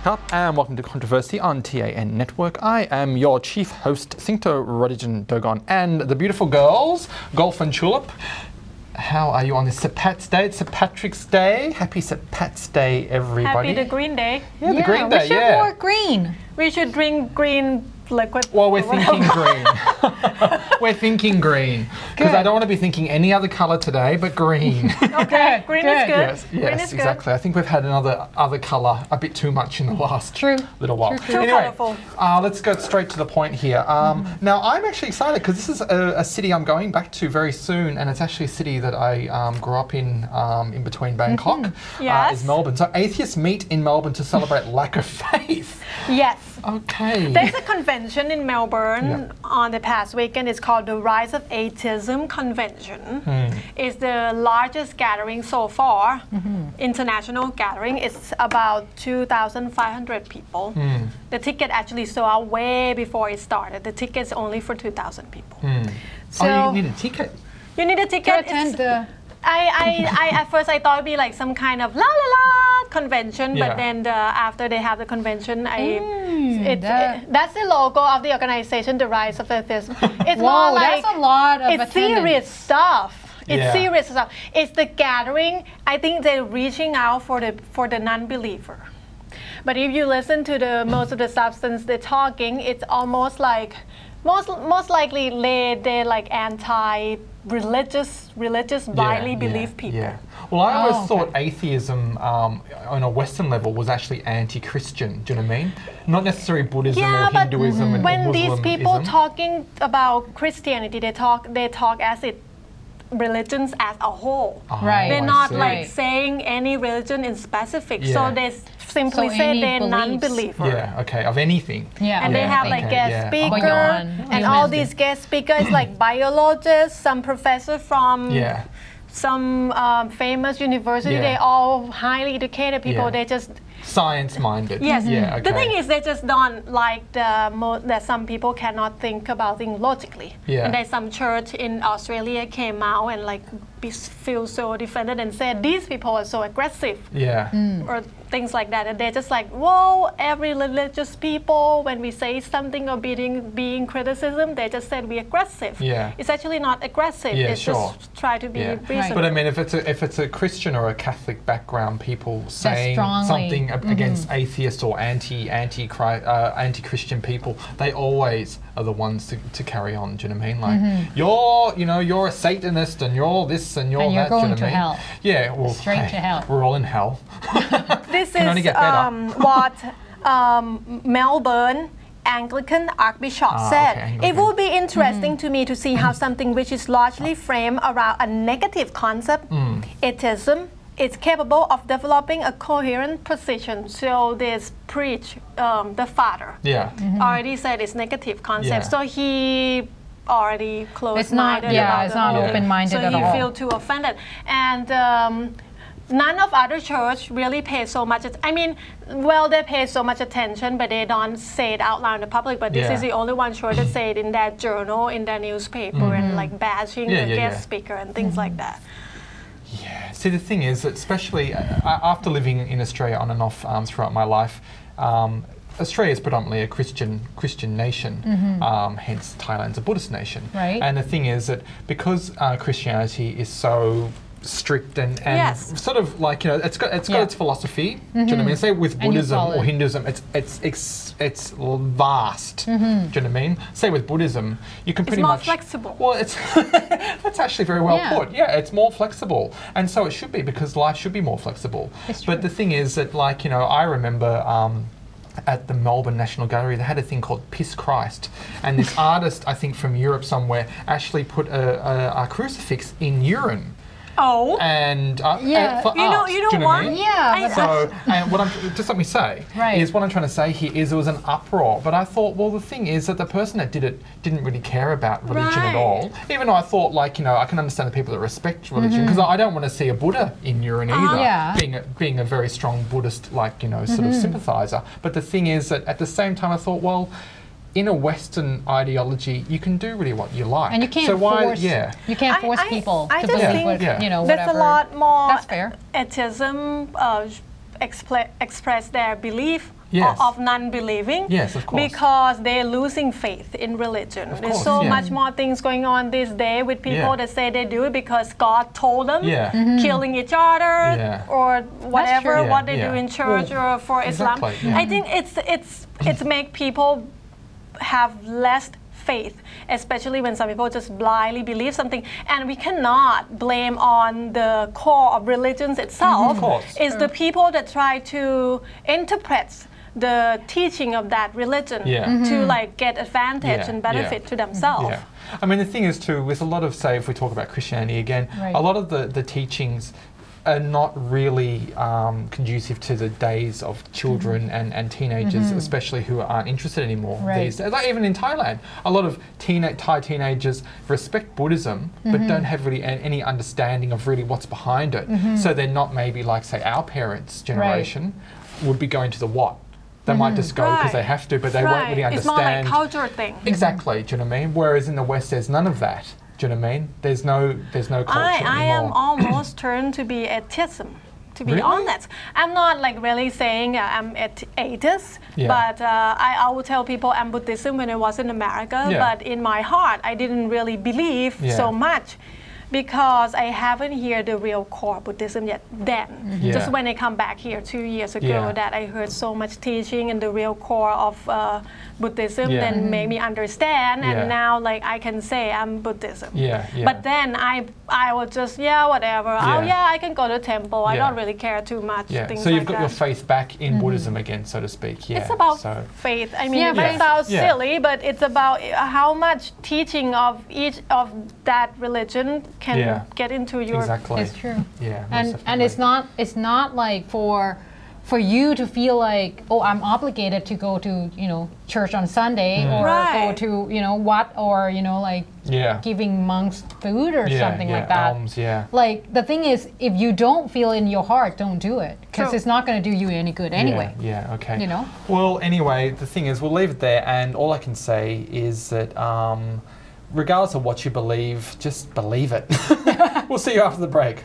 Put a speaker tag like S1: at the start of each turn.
S1: up and welcome to Kontroversy on TANnetwork. I am your chief host, Singto Rodijan Dogon, and the beautiful girls, Golf and Tulip. How are you on this St. Pat's Day? It's St. Patrick's Day. Happy St. Pat's Day, everybody.
S2: Happy the Green Day.
S1: Yeah, the Green Day,
S3: we should wear green.
S2: We should drink green liquid.
S1: Well, we're thinking green. We're thinking green. Because I don't want to be thinking any other colour today, but green.
S2: Okay, green is good.
S1: Yes,
S2: Green is
S1: exactly.
S2: good.
S1: I think we've had other colour a bit too much in the last little while.
S2: Too
S1: Anyway,
S2: colourful.
S1: let's go straight to the point here. Now, I'm actually excited because this is a city I'm going back to very soon, and it's actually a city that I grew up in between Bangkok,
S2: Yes.
S1: is Melbourne. So atheists meet in Melbourne to celebrate lack of faith.
S2: Yes.
S1: Okay.
S2: There's a convention in Melbourne on the past weekend. It's called the Rise of Atheism Convention. It's the largest gathering so far, international gathering. It's about 2,500 people. The ticket actually sold out way before it started. The ticket's only for 2,000 people. So
S1: oh, you need a ticket?
S2: You need a ticket.
S3: To attend the...
S2: I at first I thought it'd be like some kind of la la la convention, but then after they have the convention, that's the logo of the organization, the Rise of Atheism. It's more like
S3: that's a lot of
S2: it's serious stuff. It's
S1: Yeah.
S2: serious stuff. It's the gathering. I think they're reaching out for the non-believer. But if you listen to the most of the substance they're talking, it's almost like most likely they're like anti-religious, blindly believe people.
S1: Yeah. Well, I always thought atheism on a Western level was actually anti-Christian. Do you know what I mean? Not necessarily Buddhism or Hinduism and
S2: when these
S1: Muslimism.
S2: people talking about Christianity, they talk as it religions as a whole.
S3: Right.
S2: They're
S1: I
S2: not
S1: see.
S2: like saying any religion in specific.
S1: Yeah.
S2: So they simply say
S3: any
S2: they're
S3: beliefs.
S2: non-believer.
S1: Yeah. Okay. Of anything.
S3: Yeah.
S2: And they have like guest speaker,
S3: Beyond
S2: and all these guest speakers like biologists, some professor from some famous university.
S1: Yeah.
S2: They're all highly educated people.
S1: Yeah.
S2: They just
S1: Science-minded.
S2: yes.
S1: Yeah. Okay.
S2: The thing is, they just don't like that some people cannot think about things logically.
S1: Yeah.
S2: And there's some church in Australia came out and like feel so defended and said these people are so aggressive.
S1: Yeah.
S2: Or things like that, and they're just like, whoa, every religious people, when we say something or being criticism, they just said we're aggressive.
S1: Yeah.
S2: It's actually not aggressive.
S1: Yeah,
S2: it's
S1: sure.
S2: just try to be reasonable.
S1: But I mean, if it's a Christian or a Catholic background, people saying something against atheists or anti-Christian people, they always are the ones to carry on. Do you know what I mean? Like you're a Satanist and you're this and you're
S3: and
S1: that.
S3: You're going
S1: do you know
S3: to
S1: what I mean?
S3: hell.
S1: Yeah. Well,
S3: Straight to hell.
S1: We're all in hell.
S2: This
S1: Can only
S2: is
S1: get better.
S2: what Melbourne Anglican Archbishop said.
S1: Okay,
S2: It will be interesting to me to see how something which is largely framed around a negative concept, atheism, is capable of developing a coherent position. So this preach, the father, already said it's negative concept.
S1: Yeah.
S2: So he already closed-minded.
S3: It's not open-minded at all.
S2: So he feel too offended. And none of other church really pay so much. I mean, well, they pay so much attention, but they don't say it out loud in the public. But this is the only one church that say it in their journal, in their newspaper, and like bashing the guest speaker and things like that.
S1: Yeah. See, the thing is that especially after living in Australia on and off throughout my life, Australia is predominantly a Christian nation, hence Thailand's a Buddhist nation.
S3: Right.
S1: And the thing is that because Christianity is so strict and sort of like, you know, it's got its philosophy. Do you know what I mean? Say with Buddhism or Hinduism, it's vast. Do you know what I mean? Say with Buddhism, you can pretty much...
S2: It's more flexible.
S1: Well, it's that's actually very well put. Yeah, it's more flexible, and so it should be, because life should be more flexible. But the thing is that, like, you know, I remember at the Melbourne National Gallery, they had a thing called Piss Christ, and this artist, I think from Europe somewhere, actually put a crucifix in urine.
S2: Oh.
S1: And for
S2: you know
S1: art, do you know
S2: what?
S1: I mean?
S3: Yeah.
S1: So, and what I'm just let me say is what I'm trying to say here is there was an uproar. But I thought, well, the thing is that the person that did it didn't really care about religion at all. Even though I thought, like, you know, I can understand the people that respect religion, because I don't want to see a Buddha in urine either. Being a very strong Buddhist, like, you know, sort of sympathizer. But the thing is that at the same time, I thought, well, in a Western ideology, you can do really what you like.
S3: And you can't force.
S1: Yeah.
S3: You can't force people
S2: I
S3: to
S2: just
S3: believe
S2: think
S3: what, you know, whatever.
S2: there's a lot more
S3: That's fair.
S2: atheism express their belief of non-believing.
S1: Yes, of course.
S2: Because they're losing faith in religion. There's so much more things going on this day with people that say they do it because God told them, killing each other or whatever, what they do in church or for Islam. I think it's make people have less faith, especially when some people just blindly believe something, and we cannot blame on the core of religions itself. It's the people that try to interpret the teaching of that religion to like get advantage and benefit to themselves.
S1: I mean, the thing is too, with a lot of, say, if we talk about Christianity again, a lot of the teachings are not really conducive to the days of children and teenagers, especially who aren't interested anymore these days. Like even in Thailand, a lot of Thai teenagers respect Buddhism, but don't have really any understanding of really what's behind it. So they're not maybe like, say, our parents' generation would be going to the Wat. They might just go because they have to, but they won't really understand.
S2: It's more like culture thing.
S1: Exactly, do you know what I mean? Whereas in the West, there's none of that. Do you know what I mean? There's no culture
S2: I
S1: anymore.
S2: am almost turned to be atheism, to be honest. I'm not like really saying I'm atheist, but I will tell people I'm Buddhism when I was in America, but in my heart I didn't really believe so much. Because I haven't heard the real core Buddhism yet then. Just when I come back here 2 years ago that I heard so much teaching and the real core of Buddhism then made me understand, and now like I can say I'm Buddhism. But then I was just whatever. Oh I can go to temple. I don't really care too much. Things
S1: so you've
S2: like
S1: got your faith back in Buddhism again, so to speak.
S2: It's about faith. I mean, it sounds silly, but it's about how much teaching of each of that religion can get into your.
S3: It's true.
S1: Yeah,
S3: and it's not like for you to feel like, oh, I'm obligated to go to church on Sunday or go to what, or like giving monks food or something like that.
S1: Alms,
S3: like the thing is, if you don't feel in your heart, don't do it, because it's not going to do you any good anyway.
S1: Okay. Well, anyway, the thing is, we'll leave it there, and all I can say is that regardless of what you believe, just believe it. We'll see you after the break.